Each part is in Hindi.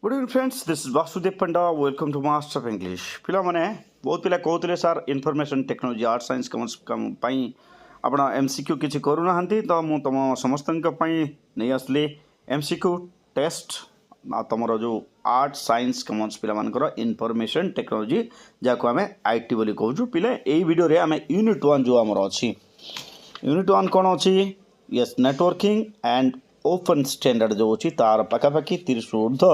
Good evening friends, this is Vasudev Panda. Welcome to master of English. पिला माने बहुत पिला कहते sir information technology art science commerce आप एमसीक्यू किसी करूना तो मुझे तुम समस्त नहीं आसली एमसीक्यू टेस्ट तुम जो आर्ट साइंस कॉमर्स पिला इनफॉरमेशन टेक्नोलॉजी जहाँ आम आईटी बोली कहूँ पिले यही वीडियो रे आम यूनिट 1 जो आमर अच्छी यूनिट 1 कौन अच्छी yes networking and open standard जो अच्छी तार पाखापाखि 30 ऊर्ध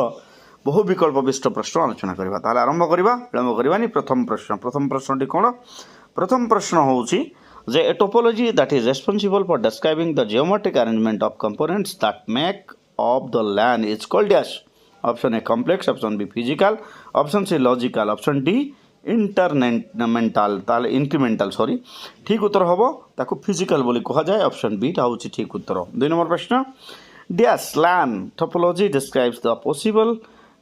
बहु विकल्प विशिष्ट प्रश्न आलोचना करवा। ताहले आरंभ करवा, विलंब करवानी। प्रथम प्रश्नटी कौन? प्रथम प्रश्न होउची जे a topology that is responsible for describing the geometric arrangement of components that make of the land is called dash. Option A complex, option B physical, option C logical, option D incremental ताले इंक्रीमेंटल सॉरी ठीक उत्तर हम ताको फिजिकल बोली कहा जाए। ऑप्शन बी टा होउची ठीक उत्तर। 2 नंबर प्रश्न dash LAN topology describes the possible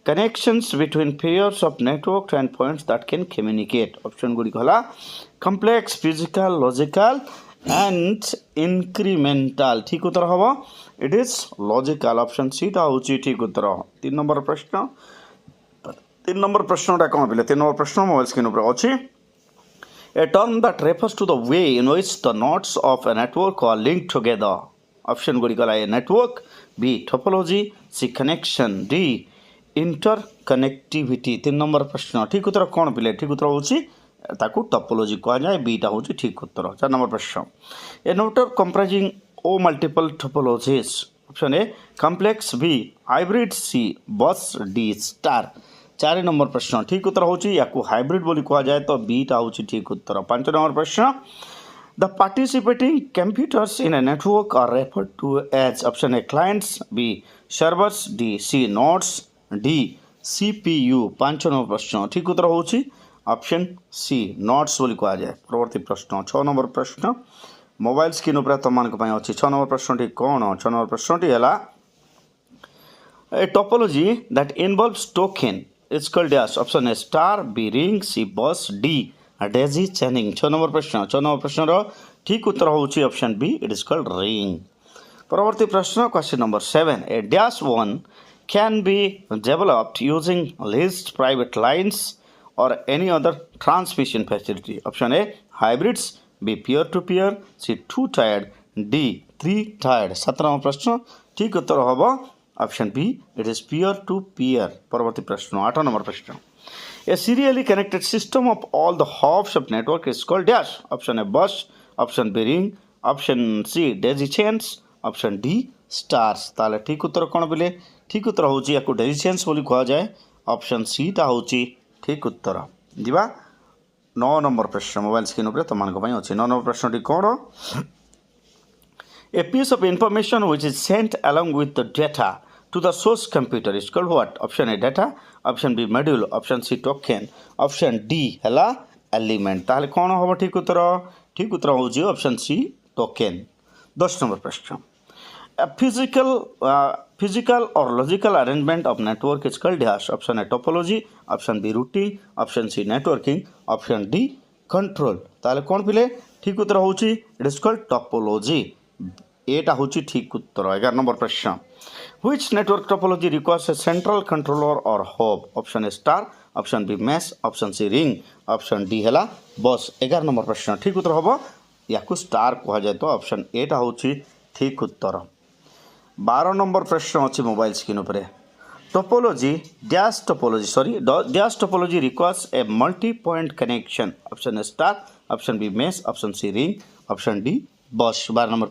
connections between pairs of network and points that can communicate. Option Gudi कहला complex, physical, logical and incremental ठीक उत्तर हवा it is logical. Option C टा होची ठीक उत्तर। 3 नंबर प्रश्न 3 नंबर प्रश्नटा कौन पिले 3 नंबर प्रश्न मोबाइल स्क्रीन ऊपर अछि a term that refers to the way in which the nodes of a network are linked together. Option Gudi कहला a network, B topology, C connection, D inter connectivity. 3 number प्रश्न ठीक उत्तर कौन पिले ठीक उत्तर होची ताकू टोपोलॉजी कहा जाए। बीटा होची ठीक उत्तर। 4 नंबर प्रश्न a network comprising of multiple topologies. Option A complex, B hybrid, C bus, D star. 4 number प्रश्न ठीक उत्तर होची याकू हाइब्रिड बोली कहा जाए तो बीटा होची ठीक उत्तर। 5 नंबर प्रश्न the participating computers in a network are referred to as. Option A clients, B servers, D C nodes, D CPU. 5 number प्रश्न ठीक उत्तर होची ऑप्शन सी नोट्स बोली कहा जाए। परवर्ती प्रश्न 6 नंबर प्रश्न मोबाइल स्क्रीन उपर तुम अच्छी 6 नंबर प्रश्न टी कौन? 6 नंबर प्रश्न टी है a topology that involves token is called dash. Option A star, B ring, C bus, D Daisy चेनिंग। 6 number प्रश्न 6 नंबर प्रश्न ठीक उत्तर होची option B it is called ring. परवर्ती प्रश्न question number 7 A dash 1 can be developed using leased private lines or any other transmission facility. Option A hybrids, B peer to peer, C 2-tiered, D 3-tiered। 7 number प्रश्न ठीक उत्तर हम option B it is peer to peer। परवर्ती प्रश्न 8 नंबर प्रश्न ए serially connected system of all the hubs of network is called dash। Option A bus, option B ring, option C daisy chains, option D stars. ताले ठीक उत्तर कौन बोले ठीक उत्तर होची याकू डेजी चेन्स बोली कहा जाए। ऑप्शन सी टा होची ठीक उत्तर। दिवा 9 नंबर प्रश्न मोबाइल स्क्रीन ऊपर तुम अच्छी 9 नंबर प्रश्न टी कौन? A piece of information which is sent along with the data to the source computer is called what. Option A data, option B module, option C token, option D हला एलिमेंट। ताहले कौन हम ठीक उत्तर? ठीक उत्तर होची ऑप्शन सी टोकन। 10 नंबर प्रश्न physical or logical arrangement of network is called dash। option A topology, option B routing, option C networking, option D control। ताले कौन पिले ठीक उत्तर होची इट इज कॉल्ड टोपोलॉजी। एटा होची ठीक उत्तर। 11 नंबर प्रश्न which network topology requires a central controller or hub। option A star, option B mesh, option C ring, option D हला बस। 11 नंबर प्रश्न ठीक उत्तर हम याकू स्टार कहा जाए तो ऑप्शन ए टा होची ठीक उत्तर। 12 नंबर प्रश्न अच्छी मोबाइल स्क्रीन उपर topology dash topology requires a multi point connection. Option A star, option B mesh, option C ring, option D bus. 12 number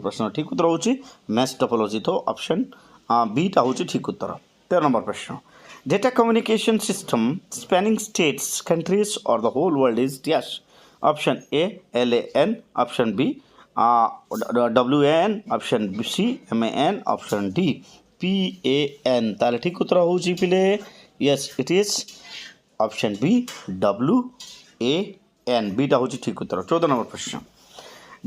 प्रश्न ठीक उत्तर होची मेश टोपोलॉजी तो ऑप्शन बी टा होची ठीक उत्तर। 13 नंबर प्रश्न data communication system spanning states countries or the whole world is dash. Option A LAN, option B WAN, option C MAN, option D PAN। ताले ठीक उत्तर होची पिले yes it is option B WAN। बीटा होची ठीक उत्तर। 14 नंबर प्रश्न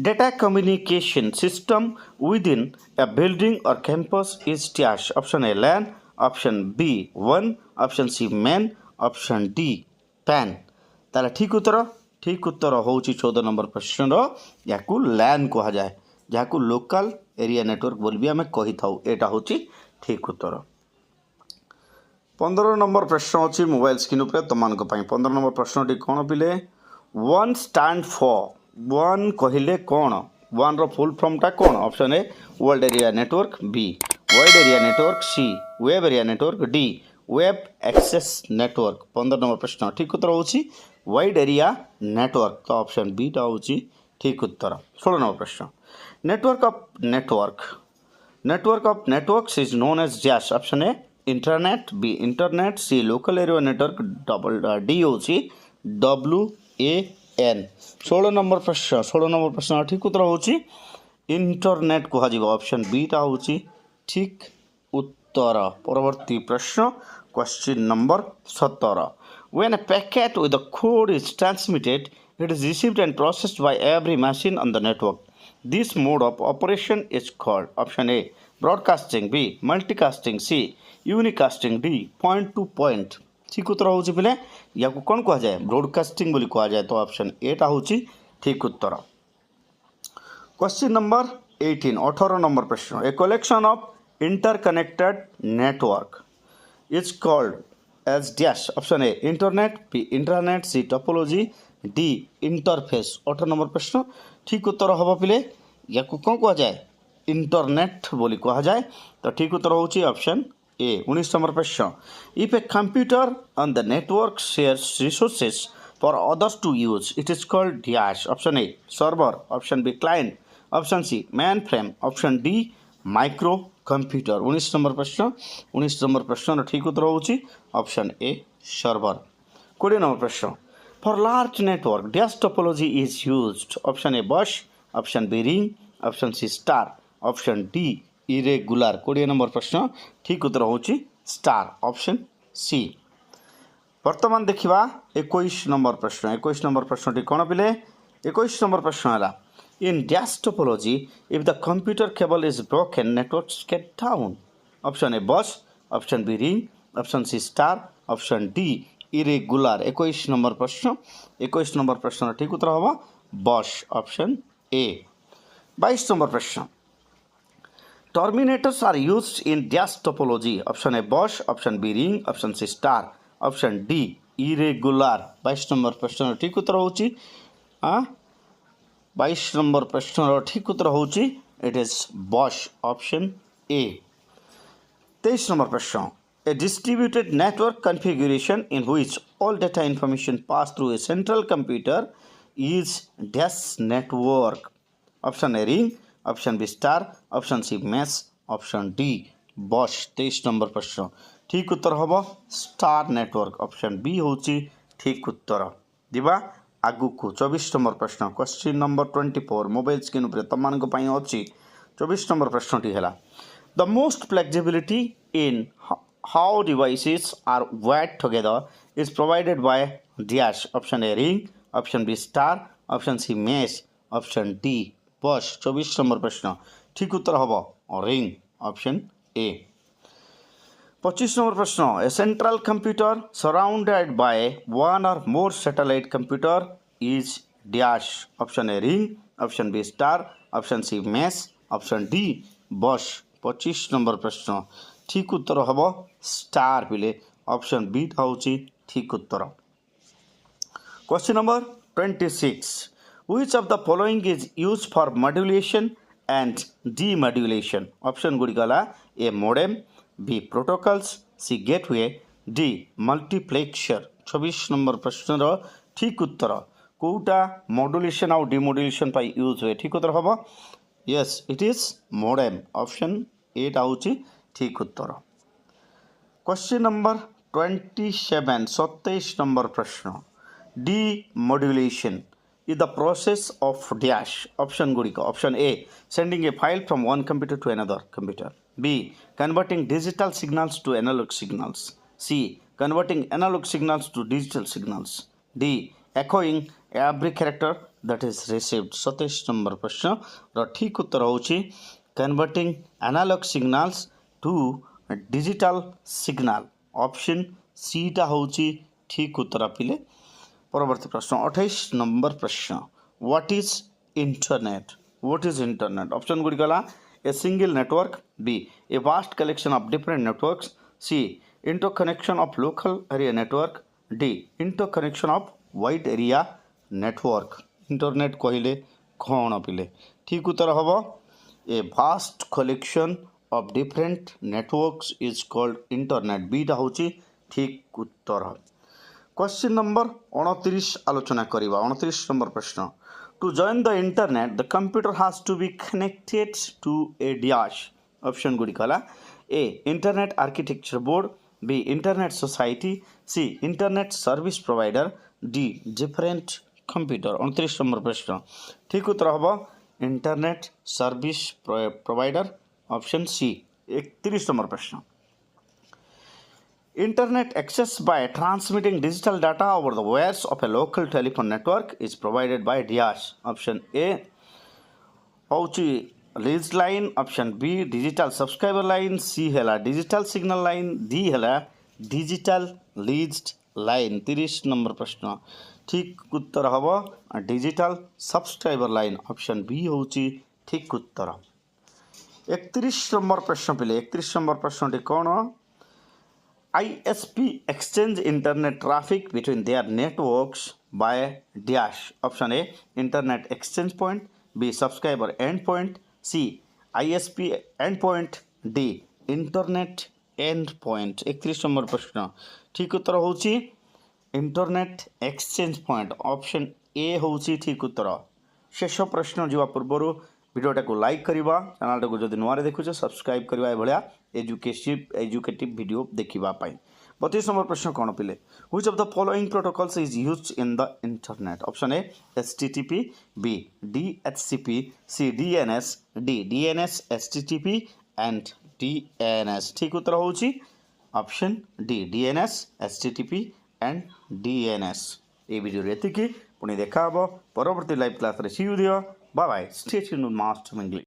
data communication system within a building or campus is dash. Option A LAN, option B WAN, option C MAN, option D PAN। ताले ठीक उत्तर होची 14 नंबर प्रश्न याकू लैन कहा जाए जहाँ लोकल एरिया नेटवर्क बोल भी आम कही था। एटा होची ठीक उत्तर। पंद्रह नंबर प्रश्न अच्छी मोबाइल स्क्रीन उपर तुम 15 नंबर प्रश्नटी कौन पिले वन स्टैंड फॉर वन कहले कौन वन रो फुल फॉर्मटा कौन option A world area network B wide area network C web area network D web access network 15 number प्रश्न ठीक उत्तर होची वाइड एरिया नेटवर्क तो ऑप्शन बी टा होची ठीक उत्तर 16 नंबर प्रश्न network of networks is known as dash option A internet B internet C local area network double D होची WAN 16 नंबर प्रश्न ठीक उत्तर होची इंटरनेट कह ऑप्शन बी टा होची ठीक उत्तर परवर्ती प्रश्न question number 17 when a packet with a code is transmitted it is received and processed by every machine on the network this mode of operation is called option A broadcasting B multicasting C unicasting D point to point ठीक उत्तर होची पिले या को कोन कहा जाए ब्रॉडकास्टिंग बोली कहा जाए तो ऑप्शन ए टा होची ठीक उत्तर क्वेश्चन नंबर 18 नंबर प्रश्न a collection of interconnected network is called as dash option A internet B intranet C topology D interface 18 number प्रश्न ठीक उत्तर हबा पिले या को कोन कहा जाए इंटरनेट बोली कहा जाए तो ठीक उत्तर होची ऑप्शन ए 19 नंबर प्रश्न if a computer on the network shares resources for others to use it is called dash option A server option B client option C mainframe option D micro computer 19 number प्रश्न ठीक उत्तर होची ऑप्शन ए सर्वर 20 नंबर प्रश्न for large network dash topology is used option A bus option B ring option C star option D irregular 20 number प्रश्न ठीक उत्तर होची स्टार ऑप्शन सी वर्तमान देखिबा 21 नंबर प्रश्नटी कोन पिले 21 नंबर प्रश्न हला in dash topology if the computer cable is broken networks get down option A bus option B ring option C star option D irregular 21 number प्रश्न ठीक उत्तर होगा बस ऑप्शन ए 22 नंबर प्रश्न terminators are used in dash topology option A bus option B ring option C star option D irregular 22 number प्रश्न ठीक उत्तर होची 22 नंबर प्रश्न ठीक उत्तर होची it is bus option A 23 number प्रश्न a distributed network configuration in which all data information pass through a central computer is dash network option A ring option B star option C mesh option D bus 23 number प्रश्न ठीक उत्तर होबो स्टार नेटवर्क ऑप्शन बी होची ठीक उत्तर दिबा आगु को 24 नंबर प्रश्न क्वेश्चन नंबर 24 मोबाइल स्क्रीन उपर तम मानक पई अछि 24 नंबर प्रश्नटी हैला the most flexibility in how devices are wired together is provided by dash option A ring option B star option C mesh option D bus 24 number प्रश्न ठीक उत्तर हबो रिंग ऑप्शन ए 25 नंबर प्रश्न a central computer surrounded by one or more satellite computer is dash option A ring option B star option C mesh option D bus 25 number प्रश्न ठीक उत्तर हबो स्टार पिले ऑप्शन बी होची ठीक उत्तर question number 26 which of the following is used for modulation and demodulation option गुडी गला A modem B protocols C gateway D multiplexer 26 number प्रश्न ठीक उत्तर कोटा मॉड्यूलेशन और डिमॉड्यूलेशन पाई यूज हुए ठीक उत्तर हम yes it is modem option A होची ठीक उत्तर क्वेश्चन नंबर 27 27 नंबर प्रश्न demodulation is the process of dash option गुड़िक option A sending a file from one computer to another computer B converting digital signals to analog signals C converting analog signals to digital signals D echoing every character that is received 27 number प्रश्न र ठीक उत्तर होची converting analog signals to digital signal option C टा होची ठीक उत्तर पिले परवर्ती प्रश्न 28 नंबर प्रश्न व्हाट इज इंटरनेट ऑप्शन गुडी गला A single network B a vast collection of different networks C interconnection of local area network, D interconnection of wide area network. Internet कहले कौन पिले ठीक उत्तर हम ए vast collection of different networks is called internet. Beta हूँ ठीक उत्तर. क्वेश्चन नंबर 29 आलोचना करिबा 29 नंबर प्रश्न. To join the internet, the computer has to be connected to a dash. Option Gudi कला A internet architecture board, B internet society, C internet service provider, D different computer. 29 number प्रश्न ठीक उत्तर हम internet service provider option C. 31 number प्रश्न. Internet access by transmitting digital data over the wires of a local telephone network is provided by dash. Option A होची leased line, option B digital subscriber line, C है digital signal line, D है digital leased line. 30 नंबर प्रश्न ठीक उत्तर हम digital subscriber line. Option B होची ठीक उत्तर. 31 नंबर प्रश्न पिले 31 नंबर प्रश्न कौन ISP exchange internet traffic between their networks by dash. Option A internet exchange point, B subscriber endpoint, C ISP endpoint, D internet endpoint. 31 number प्रश्न ठीक उत्तर होची internet exchange point. Option A होची ठीक उत्तर. शेष प्रश्न जीवा पूर्व वीडियोटा को लाइक करवा चैनल को जदि नुआ देखुचे सब्सक्राइब करवा भाया एजुकेटिव वीडियो देखा. 32 नंबर प्रश्न कौन पिले which of the following protocols is used in the internet. Option A HTTP, B DHCP, C DNS, D DNS HTTP and DNS. ठीक उत्तर होची option D DNS HTTP and DNS. ये वीडियो रेती की पुणी देखा परवर्ती लाइव क्लास रे सी यू दियो. Bye bye. Stay tuned with master English.